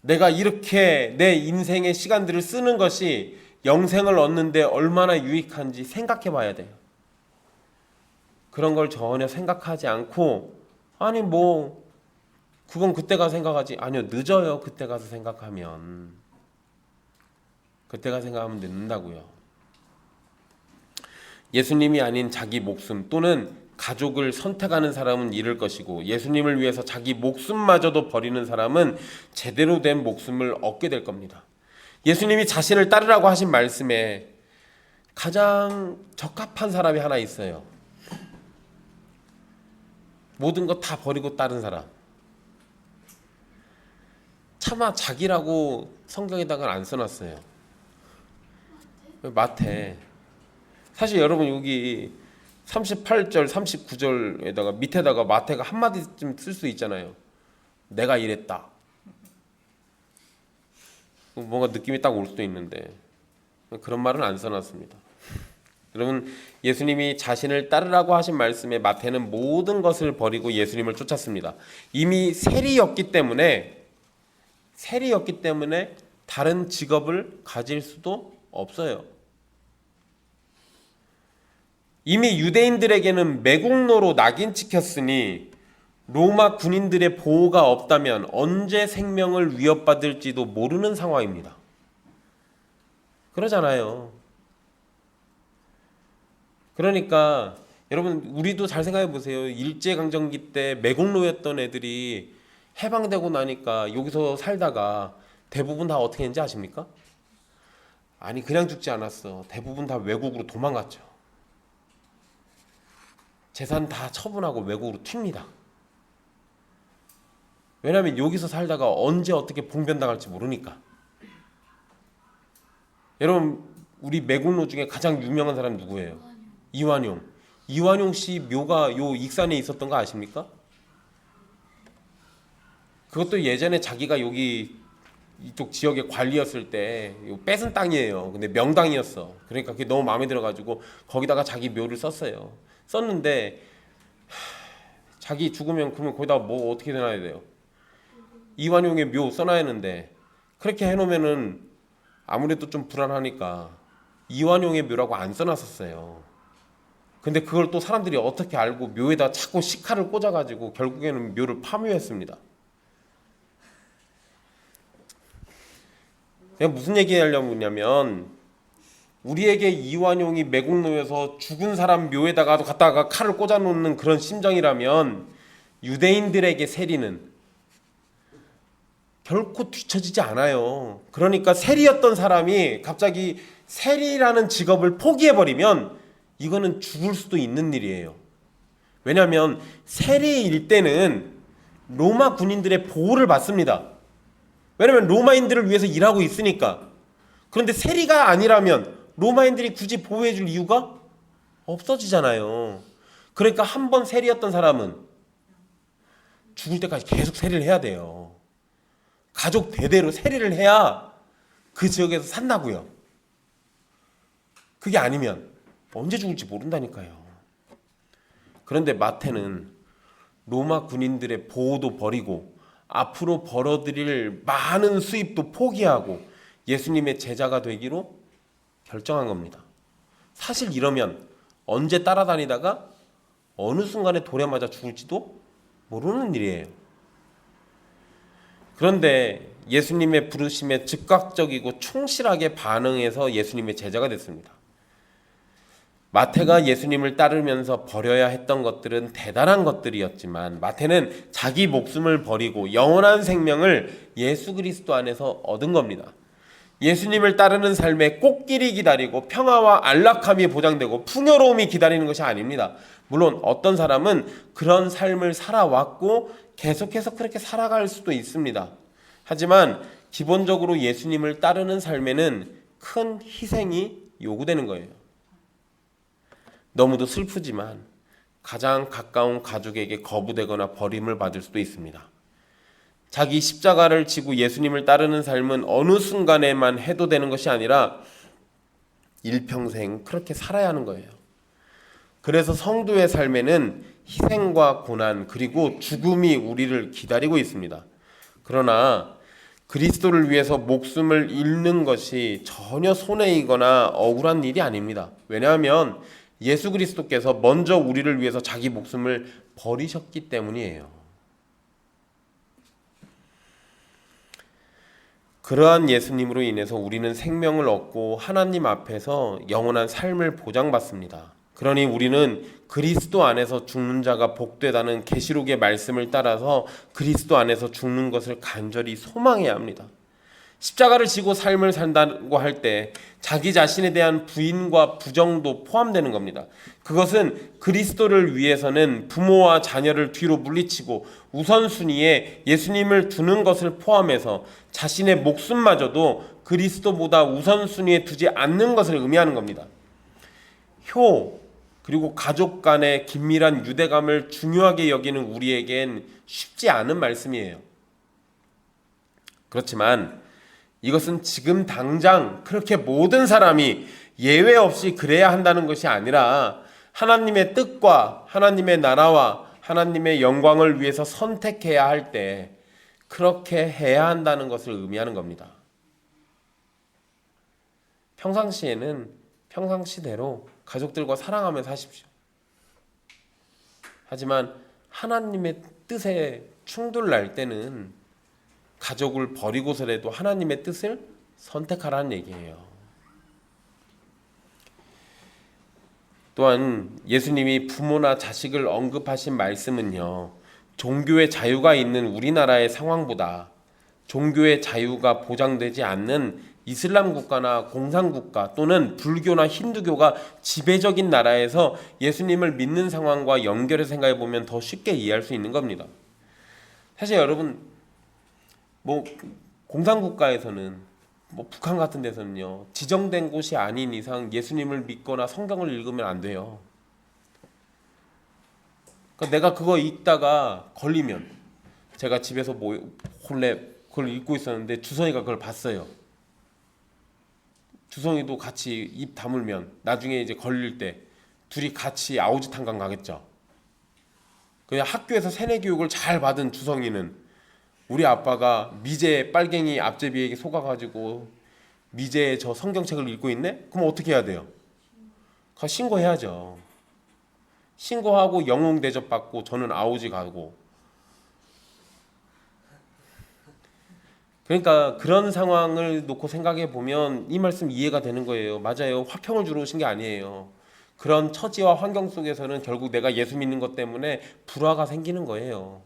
내가 이렇게 내 인생의 시간들을 쓰는 것이 영생을 얻는데 얼마나 유익한지 생각해 봐야 돼요. 그런 걸 전혀 생각하지 않고 아니 뭐 그건 그때 가서 생각하지. 아니요, 늦어요. 그때 가서 생각하면. 그때 가서 생각하면 늦는다고요. 예수님이 아닌 자기 목숨 또는 가족을 선택하는 사람은 잃을 것이고 예수님을 위해서 자기 목숨마저도 버리는 사람은 제대로 된 목숨을 얻게 될 겁니다. 예수님이 자신을 따르라고 하신 말씀에 가장 적합한 사람이 하나 있어요. 모든 것 다 버리고 따른 사람. 차마 자기라고 성경에다가 안 써놨어요. 마태. 사실 여러분 여기 38절, 39절에다가 밑에다가 마태가 한마디쯤 쓸 수 있잖아요. 내가 이랬다. 뭔가 느낌이 딱 올 수도 있는데 그런 말은 안 써놨습니다. 여러분, 예수님이 자신을 따르라고 하신 말씀에 마태는 모든 것을 버리고 예수님을 쫓았습니다. 이미 세리였기 때문에 다른 직업을 가질 수도 없어요. 이미 유대인들에게는 매국노로 낙인 찍혔으니 로마 군인들의 보호가 없다면 언제 생명을 위협받을지도 모르는 상황입니다. 그러잖아요. 그러니까 여러분, 우리도 잘 생각해 보세요. 일제강점기 때 매국노였던 애들이 해방되고 나니까 여기서 살다가 대부분 다 어떻게 했는지 아십니까? 아니, 그냥 죽지 않았어. 대부분 다 외국으로 도망갔죠. 재산 다 처분하고 외국으로 튑니다. 왜냐하면 여기서 살다가 언제 어떻게 봉변당할지 모르니까. 여러분, 우리 매국노 중에 가장 유명한 사람 누구예요? 이완용. 이완용 씨 묘가 요 익산에 있었던 거 아십니까? 그것도 예전에 자기가 여기 이쪽 지역의 관리였을 때 뺏은 땅이에요. 근데 명당이었어. 그러니까 그게 너무 마음에 들어가지고 거기다가 자기 묘를 썼어요. 썼는데 자기 죽으면 그러면 거기다 뭐 어떻게 해놔야 돼요? 이완용의 묘 써놔야 하는데 그렇게 해놓으면은 아무래도 좀 불안하니까 이완용의 묘라고 안 써놨었어요. 근데 그걸 또 사람들이 어떻게 알고 묘에다 자꾸 식칼을 꽂아가지고 결국에는 묘를 파묘했습니다. 내가 무슨 얘기 하려고 하냐면 우리에게 이완용이 매국노여서 죽은 사람 묘에다가도 갖다가 칼을 꽂아놓는 그런 심정이라면 유대인들에게 세리는 결코 뒤처지지 않아요. 그러니까 세리였던 사람이 갑자기 세리라는 직업을 포기해버리면 이거는 죽을 수도 있는 일이에요. 왜냐하면 세리일 때는 로마 군인들의 보호를 받습니다. 왜냐하면 로마인들을 위해서 일하고 있으니까. 그런데 세리가 아니라면 로마인들이 굳이 보호해줄 이유가 없어지잖아요. 그러니까 한 번 세리였던 사람은 죽을 때까지 계속 세리를 해야 돼요. 가족 대대로 세리를 해야 그 지역에서 산다고요. 그게 아니면 언제 죽을지 모른다니까요. 그런데 마태는 로마 군인들의 보호도 버리고 앞으로 벌어들일 많은 수입도 포기하고 예수님의 제자가 되기로 결정한 겁니다. 사실 이러면 언제 따라다니다가 어느 순간에 돌에 맞아 죽을지도 모르는 일이에요. 그런데 예수님의 부르심에 즉각적이고 충실하게 반응해서 예수님의 제자가 됐습니다. 마태가 예수님을 따르면서 버려야 했던 것들은 대단한 것들이었지만 마태는 자기 목숨을 버리고 영원한 생명을 예수 그리스도 안에서 얻은 겁니다. 예수님을 따르는 삶에 꽃길이 기다리고 평화와 안락함이 보장되고 풍요로움이 기다리는 것이 아닙니다. 물론 어떤 사람은 그런 삶을 살아왔고 계속해서 그렇게 살아갈 수도 있습니다. 하지만 기본적으로 예수님을 따르는 삶에는 큰 희생이 요구되는 거예요. 너무도 슬프지만 가장 가까운 가족에게 거부되거나 버림을 받을 수도 있습니다. 자기 십자가를 지고 예수님을 따르는 삶은 어느 순간에만 해도 되는 것이 아니라 일평생 그렇게 살아야 하는 거예요. 그래서 성도의 삶에는 희생과 고난 그리고 죽음이 우리를 기다리고 있습니다. 그러나 그리스도를 위해서 목숨을 잃는 것이 전혀 손해이거나 억울한 일이 아닙니다. 왜냐하면 예수 그리스도께서 먼저 우리를 위해서 자기 목숨을 버리셨기 때문이에요. 그러한 예수님으로 인해서 우리는 생명을 얻고 하나님 앞에서 영원한 삶을 보장받습니다. 그러니 우리는 그리스도 안에서 죽는 자가 복되다는 계시록의 말씀을 따라서 그리스도 안에서 죽는 것을 간절히 소망해야 합니다. 십자가를 지고 삶을 산다고 할 때 자기 자신에 대한 부인과 부정도 포함되는 겁니다. 그것은 그리스도를 위해서는 부모와 자녀를 뒤로 물리치고 우선순위에 예수님을 두는 것을 포함해서 자신의 목숨마저도 그리스도보다 우선순위에 두지 않는 것을 의미하는 겁니다. 효 그리고 가족 간의 긴밀한 유대감을 중요하게 여기는 우리에겐 쉽지 않은 말씀이에요. 그렇지만 이것은 지금 당장 그렇게 모든 사람이 예외 없이 그래야 한다는 것이 아니라 하나님의 뜻과 하나님의 나라와 하나님의 영광을 위해서 선택해야 할 때 그렇게 해야 한다는 것을 의미하는 겁니다. 평상시에는 평상시대로 가족들과 사랑하면서 하십시오. 하지만 하나님의 뜻에 충돌 날 때는 가족을 버리고서라도 하나님의 뜻을 선택하라는 얘기예요. 또한 예수님이 부모나 자식을 언급하신 말씀은요, 종교의 자유가 있는 우리나라의 상황보다 종교의 자유가 보장되지 않는 이슬람 국가나 공산국가 또는 불교나 힌두교가 지배적인 나라에서 예수님을 믿는 상황과 연결해서 생각해 보면 더 쉽게 이해할 수 있는 겁니다. 사실 여러분, 공산국가에서는 북한 같은 데서는요, 지정된 곳이 아닌 이상 예수님을 믿거나 성경을 읽으면 안 돼요. 그러니까 내가 그거 읽다가 걸리면, 제가 집에서 몰래 그걸 읽고 있었는데 주성이가 그걸 봤어요. 주성이도 같이 입 다물면 나중에 이제 걸릴 때 둘이 같이 아우지탄강 가겠죠. 그냥 학교에서 세뇌 교육을 잘 받은 주성이는 우리 아빠가 미제 빨갱이 앞제비에게 속아가지고 미제의 저 성경책을 읽고 있네? 그럼 어떻게 해야 돼요? 신고해야죠. 신고하고 영웅 대접받고 저는 아우지 가고. 그러니까 그런 상황을 놓고 생각해 보면 이 말씀 이해가 되는 거예요. 맞아요. 화평을 주러 오신 게 아니에요. 그런 처지와 환경 속에서는 결국 내가 예수 믿는 것 때문에 불화가 생기는 거예요.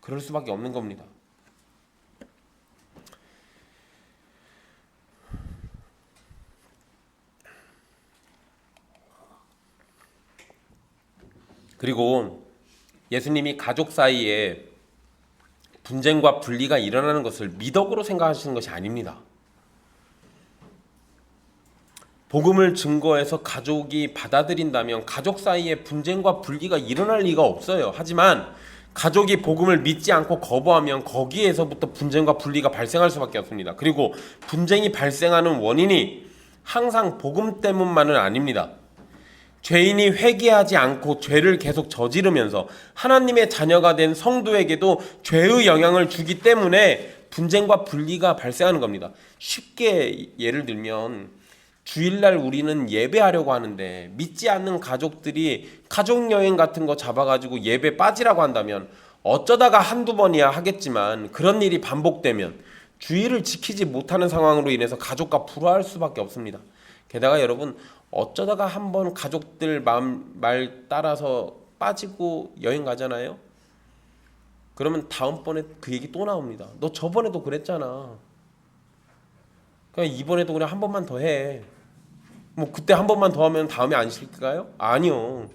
그럴 수밖에 없는 겁니다. 그리고 예수님이 가족 사이에 분쟁과 분리가 일어나는 것을 미덕으로 생각하시는 것이 아닙니다. 복음을 증거해서 가족이 받아들인다면 가족 사이에 분쟁과 분리가 일어날 리가 없어요. 하지만 가족이 복음을 믿지 않고 거부하면 거기에서부터 분쟁과 분리가 발생할 수밖에 없습니다. 그리고 분쟁이 발생하는 원인이 항상 복음 때문만은 아닙니다. 죄인이 회개하지 않고 죄를 계속 저지르면서 하나님의 자녀가 된 성도에게도 죄의 영향을 주기 때문에 분쟁과 분리가 발생하는 겁니다. 쉽게 예를 들면 주일날 우리는 예배하려고 하는데 믿지 않는 가족들이 가족여행 같은 거 잡아가지고 예배 빠지라고 한다면 어쩌다가 한두 번이야 하겠지만 그런 일이 반복되면 주의를 지키지 못하는 상황으로 인해서 가족과 불화할 수밖에 없습니다. 게다가 여러분 어쩌다가 한번 가족들 말 따라서 빠지고 여행 가잖아요. 그러면 다음번에 그 얘기 또 나옵니다. 너 저번에도 그랬잖아. 그냥 이번에도 그냥 한 번만 더 해. 뭐 그때 한 번만 더 하면 다음에 안 싫을까요? 아니요.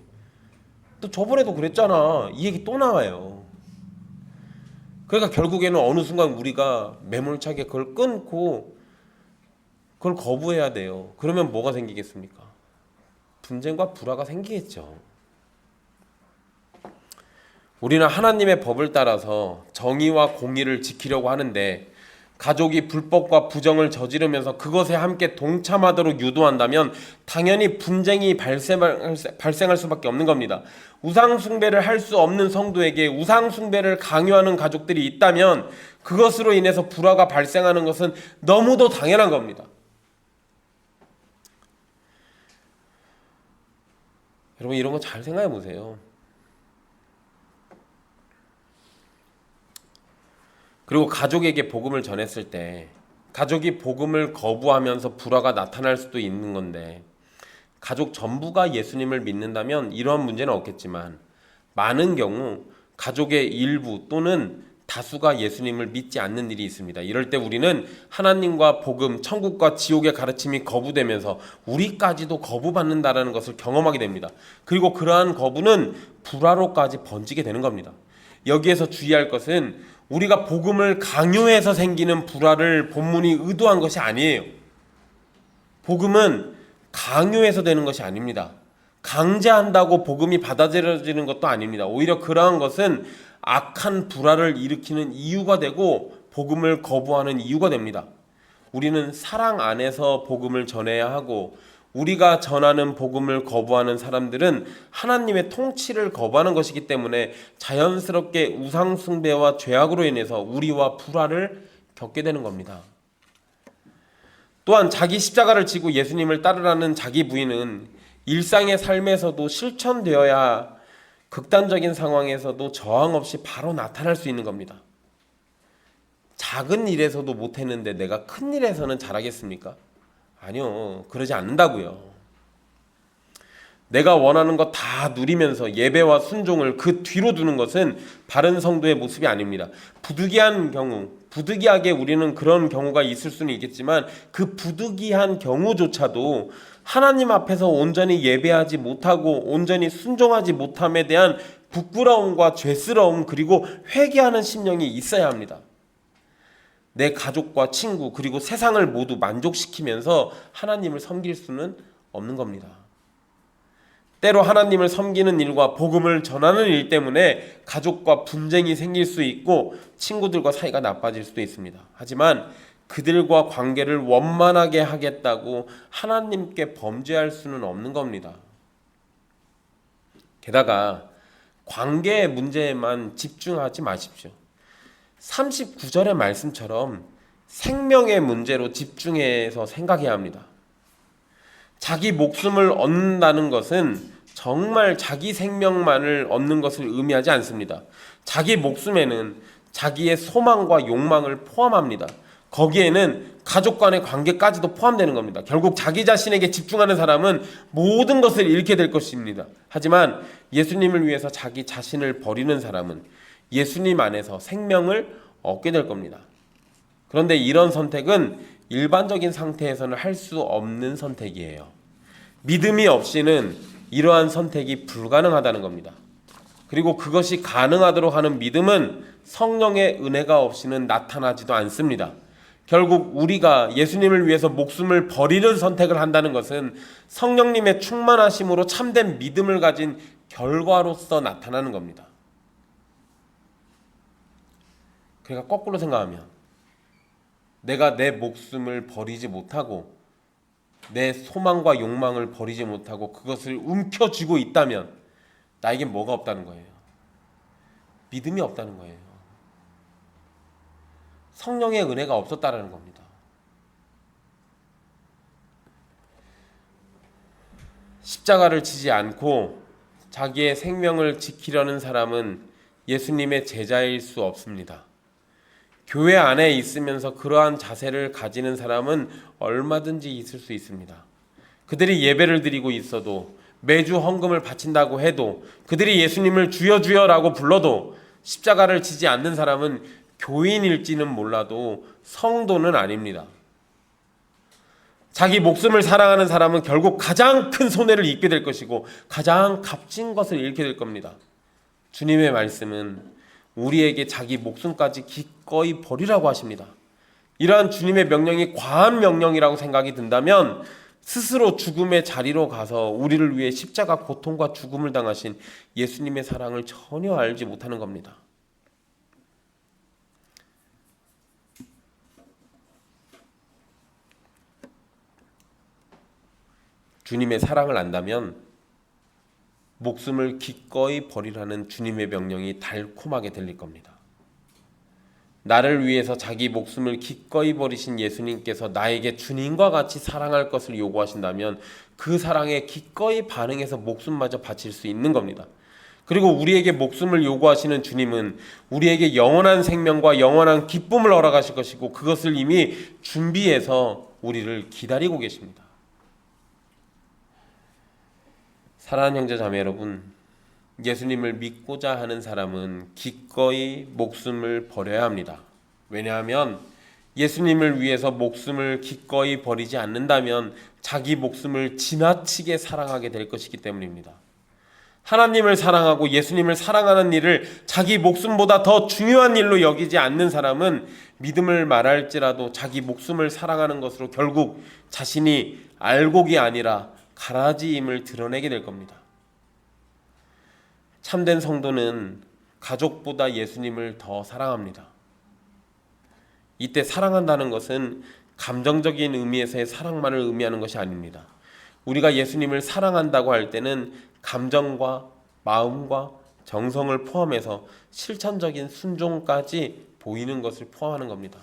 또 저번에도 그랬잖아. 이 얘기 또 나와요. 그러니까 결국에는 어느 순간 우리가 매몰차게 그걸 끊고 그걸 거부해야 돼요. 그러면 뭐가 생기겠습니까? 분쟁과 불화가 생기겠죠. 우리는 하나님의 법을 따라서 정의와 공의를 지키려고 하는데 가족이 불법과 부정을 저지르면서 그것에 함께 동참하도록 유도한다면 당연히 분쟁이 발생할 수밖에 없는 겁니다. 우상 숭배를 할 수 없는 성도에게 우상 숭배를 강요하는 가족들이 있다면 그것으로 인해서 불화가 발생하는 것은 너무도 당연한 겁니다. 여러분 이런 거 잘 생각해 보세요. 그리고 가족에게 복음을 전했을 때 가족이 복음을 거부하면서 불화가 나타날 수도 있는 건데 가족 전부가 예수님을 믿는다면 이러한 문제는 없겠지만 많은 경우 가족의 일부 또는 다수가 예수님을 믿지 않는 일이 있습니다. 이럴 때 우리는 하나님과 복음, 천국과 지옥의 가르침이 거부되면서 우리까지도 거부받는다라는 것을 경험하게 됩니다. 그리고 그러한 거부는 불화로까지 번지게 되는 겁니다. 여기에서 주의할 것은 우리가 복음을 강요해서 생기는 불화를 본문이 의도한 것이 아니에요. 복음은 강요해서 되는 것이 아닙니다. 강제한다고 복음이 받아들여지는 것도 아닙니다. 오히려 그러한 것은 악한 불화를 일으키는 이유가 되고 복음을 거부하는 이유가 됩니다. 우리는 사랑 안에서 복음을 전해야 하고 우리가 전하는 복음을 거부하는 사람들은 하나님의 통치를 거부하는 것이기 때문에 자연스럽게 우상 숭배와 죄악으로 인해서 우리와 불화를 겪게 되는 겁니다. 또한 자기 십자가를 지고 예수님을 따르라는 자기 부인은 일상의 삶에서도 실천되어야 극단적인 상황에서도 저항 없이 바로 나타날 수 있는 겁니다. 작은 일에서도 못했는데 내가 큰 일에서는 잘하겠습니까? 아니요, 그러지 않는다고요. 내가 원하는 거 다 누리면서 예배와 순종을 그 뒤로 두는 것은 바른 성도의 모습이 아닙니다. 부득이하게 우리는 그런 경우가 있을 수는 있겠지만 그 부득이한 경우조차도 하나님 앞에서 온전히 예배하지 못하고 온전히 순종하지 못함에 대한 부끄러움과 죄스러움 그리고 회개하는 심령이 있어야 합니다. 내 가족과 친구 그리고 세상을 모두 만족시키면서 하나님을 섬길 수는 없는 겁니다. 때로 하나님을 섬기는 일과 복음을 전하는 일 때문에 가족과 분쟁이 생길 수 있고 친구들과 사이가 나빠질 수도 있습니다. 하지만 그들과 관계를 원만하게 하겠다고 하나님께 범죄할 수는 없는 겁니다. 게다가 관계의 문제에만 집중하지 마십시오. 39절의 말씀처럼 생명의 문제로 집중해서 생각해야 합니다. 자기 목숨을 얻는다는 것은 정말 자기 생명만을 얻는 것을 의미하지 않습니다. 자기 목숨에는 자기의 소망과 욕망을 포함합니다. 거기에는 가족 간의 관계까지도 포함되는 겁니다. 결국 자기 자신에게 집중하는 사람은 모든 것을 잃게 될 것입니다. 하지만 예수님을 위해서 자기 자신을 버리는 사람은 예수님 안에서 생명을 얻게 될 겁니다. 그런데 이런 선택은 일반적인 상태에서는 할 수 없는 선택이에요. 믿음이 없이는 이러한 선택이 불가능하다는 겁니다. 그리고 그것이 가능하도록 하는 믿음은 성령의 은혜가 없이는 나타나지도 않습니다. 결국 우리가 예수님을 위해서 목숨을 버리는 선택을 한다는 것은 성령님의 충만하심으로 참된 믿음을 가진 결과로서 나타나는 겁니다. 그러니까 거꾸로 생각하면 내가 내 목숨을 버리지 못하고 내 소망과 욕망을 버리지 못하고 그것을 움켜쥐고 있다면 나에게 뭐가 없다는 거예요? 믿음이 없다는 거예요. 성령의 은혜가 없었다라는 겁니다. 십자가를 지지 않고 자기의 생명을 지키려는 사람은 예수님의 제자일 수 없습니다. 교회 안에 있으면서 그러한 자세를 가지는 사람은 얼마든지 있을 수 있습니다. 그들이 예배를 드리고 있어도 매주 헌금을 바친다고 해도 그들이 예수님을 주여 주여라고 불러도 십자가를 지지 않는 사람은 교인일지는 몰라도 성도는 아닙니다. 자기 목숨을 사랑하는 사람은 결국 가장 큰 손해를 입게 될 것이고 가장 값진 것을 잃게 될 겁니다. 주님의 말씀은 우리에게 자기 목숨까지 기꺼이 버리라고 하십니다. 이러한 주님의 명령이 과한 명령이라고 생각이 든다면 스스로 죽음의 자리로 가서 우리를 위해 십자가 고통과 죽음을 당하신 예수님의 사랑을 전혀 알지 못하는 겁니다. 주님의 사랑을 안다면 목숨을 기꺼이 버리라는 주님의 명령이 달콤하게 들릴 겁니다. 나를 위해서 자기 목숨을 기꺼이 버리신 예수님께서 나에게 주님과 같이 사랑할 것을 요구하신다면 그 사랑에 기꺼이 반응해서 목숨마저 바칠 수 있는 겁니다. 그리고 우리에게 목숨을 요구하시는 주님은 우리에게 영원한 생명과 영원한 기쁨을 허락하실 것이고 그것을 이미 준비해서 우리를 기다리고 계십니다. 사랑하는 형제 자매 여러분, 예수님을 믿고자 하는 사람은 기꺼이 목숨을 버려야 합니다. 왜냐하면 예수님을 위해서 목숨을 기꺼이 버리지 않는다면 자기 목숨을 지나치게 사랑하게 될 것이기 때문입니다. 하나님을 사랑하고 예수님을 사랑하는 일을 자기 목숨보다 더 중요한 일로 여기지 않는 사람은 믿음을 말할지라도 자기 목숨을 사랑하는 것으로 결국 자신이 알곡이 아니라 가라지임을 드러내게 될 겁니다. 참된 성도는 가족보다 예수님을 더 사랑합니다. 이때 사랑한다는 것은 감정적인 의미에서의 사랑만을 의미하는 것이 아닙니다. 우리가 예수님을 사랑한다고 할 때는 감정과 마음과 정성을 포함해서 실천적인 순종까지 보이는 것을 포함하는 겁니다.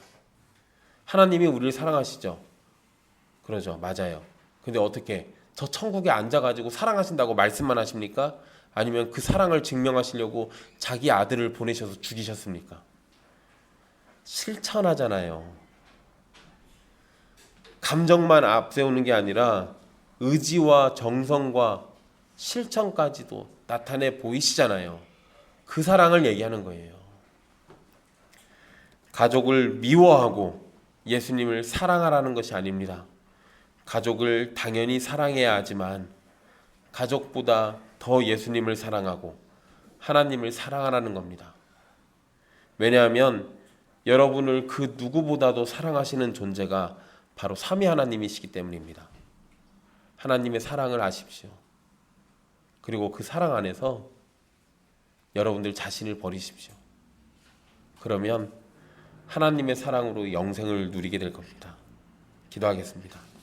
하나님이 우리를 사랑하시죠? 그러죠. 맞아요. 근데 어떻게 저 천국에 앉아가지고 사랑하신다고 말씀만 하십니까? 아니면 그 사랑을 증명하시려고 자기 아들을 보내셔서 죽이셨습니까? 실천하잖아요. 감정만 앞세우는 게 아니라 의지와 정성과 실천까지도 나타내 보이시잖아요. 그 사랑을 얘기하는 거예요. 가족을 미워하고 예수님을 사랑하라는 것이 아닙니다. 가족을 당연히 사랑해야 하지만 가족보다 더 예수님을 사랑하고 하나님을 사랑하라는 겁니다. 왜냐하면 여러분을 그 누구보다도 사랑하시는 존재가 바로 삼위 하나님이시기 때문입니다. 하나님의 사랑을 아십시오. 그리고 그 사랑 안에서 여러분들 자신을 버리십시오. 그러면 하나님의 사랑으로 영생을 누리게 될 겁니다. 기도하겠습니다.